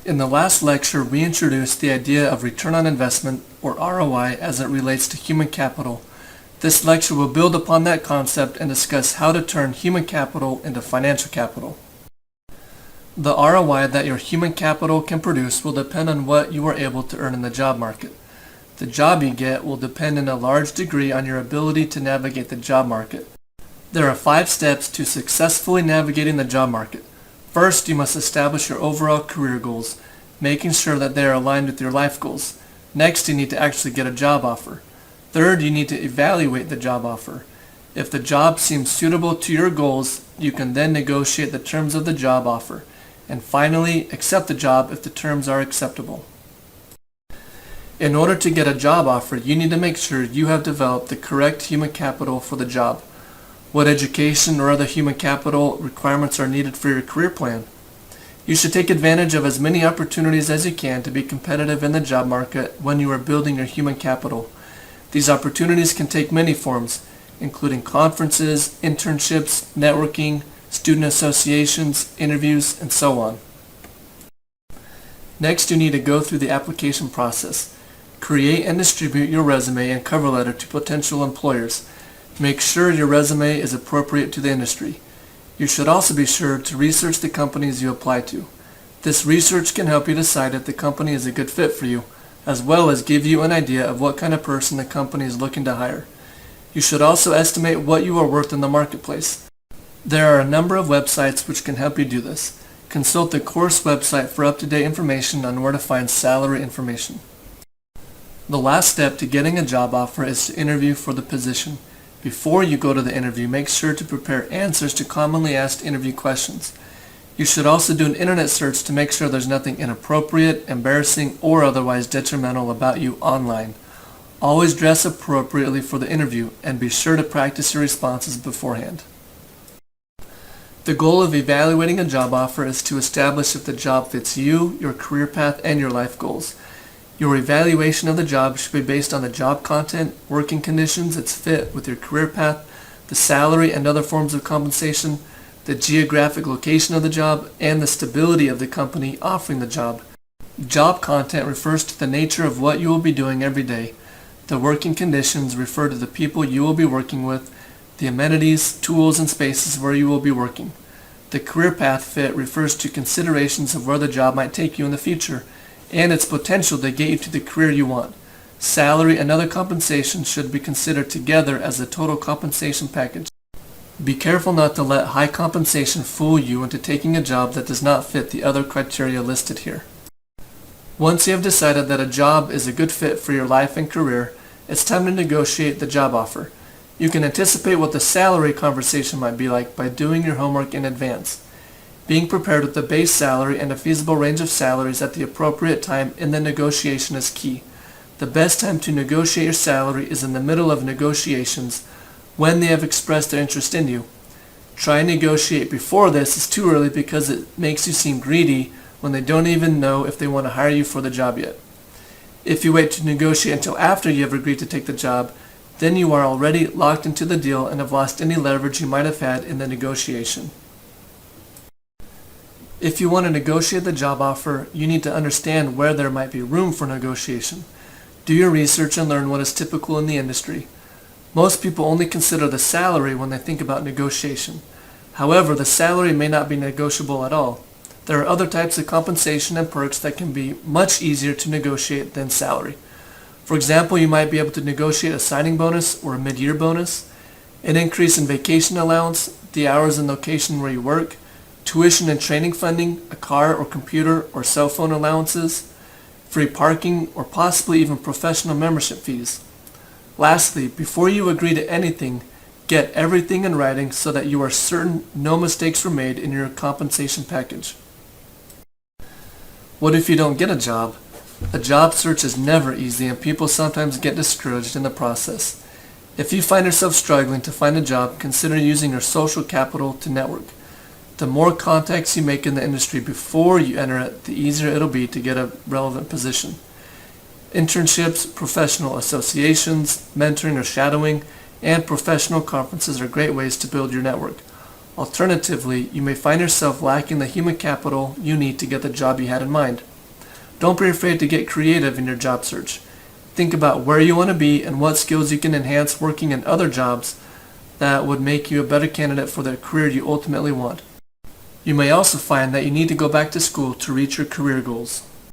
In the last lecture, we introduced the idea of return on investment, or ROI, as it relates to human capital. This lecture will build upon that concept and discuss how to turn human capital into financial capital. The ROI that your human capital can produce will depend on what you are able to earn in the job market. The job you get will depend in a large degree on your ability to navigate the job market. There are 5 steps to successfully navigating the job market. First, you must establish your overall career goals, making sure that they are aligned with your life goals. Next, you need to actually get a job offer. Third, you need to evaluate the job offer. If the job seems suitable to your goals, you can then negotiate the terms of the job offer. And finally, accept the job if the terms are acceptable. In order to get a job offer, you need to make sure you have developed the correct human capital for the job. What education or other human capital requirements are needed for your career plan? You should take advantage of as many opportunities as you can to be competitive in the job market when you are building your human capital. These opportunities can take many forms, including conferences, internships, networking, student associations, interviews, and so on. Next, you need to go through the application process. Create and distribute your resume and cover letter to potential employers. Make sure your resume is appropriate to the industry. You should also be sure to research the companies you apply to. This research can help you decide if the company is a good fit for you, as well as give you an idea of what kind of person the company is looking to hire. You should also estimate what you are worth in the marketplace. There are a number of websites which can help you do this. Consult the course website for up-to-date information on where to find salary information. The last step to getting a job offer is to interview for the position. Before you go to the interview, make sure to prepare answers to commonly asked interview questions. You should also do an internet search to make sure there's nothing inappropriate, embarrassing, or otherwise detrimental about you online. Always dress appropriately for the interview and be sure to practice your responses beforehand. The goal of evaluating a job offer is to establish if the job fits you, your career path, and your life goals. Your evaluation of the job should be based on the job content, working conditions, its fit with your career path, the salary and other forms of compensation, the geographic location of the job, and the stability of the company offering the job. Job content refers to the nature of what you will be doing every day. The working conditions refer to the people you will be working with, the amenities, tools, and spaces where you will be working. The career path fit refers to considerations of where the job might take you in the future, and its potential to get you to the career you want. Salary and other compensation should be considered together as a total compensation package. Be careful not to let high compensation fool you into taking a job that does not fit the other criteria listed here. Once you have decided that a job is a good fit for your life and career, it's time to negotiate the job offer. You can anticipate what the salary conversation might be like by doing your homework in advance. Being prepared with the base salary and a feasible range of salaries at the appropriate time in the negotiation is key. The best time to negotiate your salary is in the middle of negotiations, when they have expressed their interest in you. Try and negotiate before this is too early because it makes you seem greedy when they don't even know if they want to hire you for the job yet. If you wait to negotiate until after you have agreed to take the job, then you are already locked into the deal and have lost any leverage you might have had in the negotiation. If you want to negotiate the job offer, you need to understand where there might be room for negotiation. Do your research and learn what is typical in the industry. Most people only consider the salary when they think about negotiation. However, the salary may not be negotiable at all. There are other types of compensation and perks that can be much easier to negotiate than salary. For example, you might be able to negotiate a signing bonus or a mid-year bonus, an increase in vacation allowance, the hours and location where you work, tuition and training funding, a car or computer or cell phone allowances, free parking, or possibly even professional membership fees. Lastly, before you agree to anything, get everything in writing so that you are certain no mistakes were made in your compensation package. What if you don't get a job? A job search is never easy and people sometimes get discouraged in the process. If you find yourself struggling to find a job, consider using your social capital to network. The more contacts you make in the industry before you enter it, the easier it'll be to get a relevant position. Internships, professional associations, mentoring or shadowing, and professional conferences are great ways to build your network. Alternatively, you may find yourself lacking the human capital you need to get the job you had in mind. Don't be afraid to get creative in your job search. Think about where you want to be and what skills you can enhance working in other jobs that would make you a better candidate for the career you ultimately want. You may also find that you need to go back to school to reach your career goals.